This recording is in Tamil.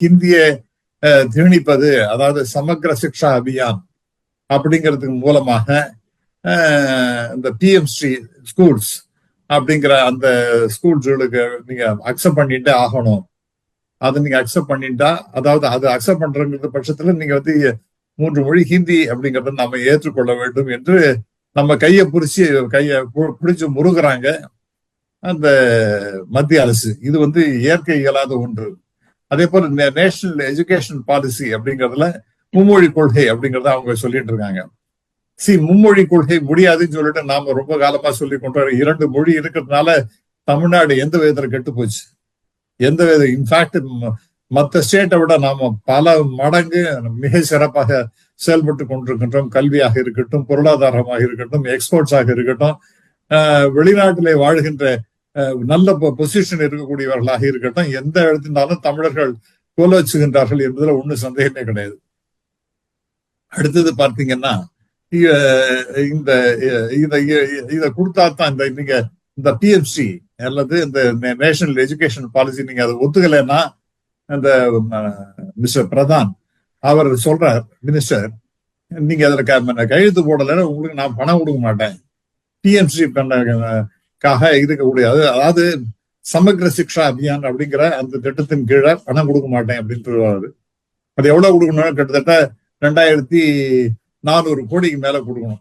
ஹிந்திய திணிப்பது, அதாவது சமக்ர சிக்ஷா அபியான் அப்படிங்கிறதுக்கு மூலமாக இந்த பிஎம்ஸ்ரீ ஸ்கூல்ஸ் அப்படிங்கிற அந்த ஸ்கூல்ஸுகளுக்கு நீங்க அக்செப்ட் பண்ணிட்டு ஆகணும். அதை நீங்க அக்செப்ட் பண்ணிட்டா, அதாவது அது அக்செப்ட் பண்றங்கிற பட்சத்துல நீங்க 3 மொழி ஹிந்தி அப்படிங்கறத நம்ம ஏற்றுக்கொள்ள வேண்டும் என்று நம்ம கையை பிடிச்சு முருகுறாங்க அந்த மத்திய அரசு. இது இயற்கை இயலாத ஒன்று. அதே போல நேஷனல் எஜுகேஷன் பாலிசி அப்படிங்கறதுல மும்மொழி கொள்கை அப்படிங்கறத அவங்க சொல்லிட்டு இருக்காங்க. மும்மொழி கொள்கை முடியாதுன்னு சொல்லிட்டு நாம ரொம்ப காலமா சொல்லி கொண்டு 2 மொழி இருக்கிறதுனால தமிழ்நாடு எந்த விதத்துல கெட்டு போச்சு, எந்த வித இன்ஃபேக்ட் மற்ற ஸ்டேட்டை விட நாம பல மடங்கு மிக சிறப்பாக செயல்பட்டு கொண்டிருக்கின்றோம். கல்வியாக இருக்கட்டும், பொருளாதாரமாக இருக்கட்டும், எக்ஸ்போர்ட்ஸாக இருக்கட்டும், வெளிநாட்டிலே வாழ்கின்ற நல்ல பொசிஷன் இருக்கக்கூடியவர்களாக இருக்கட்டும், எந்த இடத்தினாலும் தமிழர்கள் கோல வச்சுகின்றார்கள் என்பதுல ஒன்றும் சந்தேகமே கிடையாது. அடுத்தது பார்த்தீங்கன்னா இந்த இத கொடுத்தாதான் நீங்க இந்த பிஎம்சி அல்லது இந்த நேஷனல் எஜுகேஷன் பாலிசி நீங்க அதை ஒத்துக்கலைன்னா, அந்த மிஸ்டர் பிரதான் அவர் சொல்றார், மினிஸ்டர் நீங்க அதுல கையெழுத்து போடலைன்னா உங்களுக்கு நான் பணம் கொடுக்க மாட்டேன். பிஎம்சி காக இருக்கக்கூடிய அதாவது சமக்ர சிக்ஷா அபியான் அப்படிங்கிற அந்த திட்டத்தின் கீழே பணம் கொடுக்க மாட்டேன் அப்படின்னு சொல்லுவாரு. அது எவ்வளவு கொடுக்கணும்? கிட்டத்தட்ட 2400 கோடிக்கு மேல கொடுக்கணும்.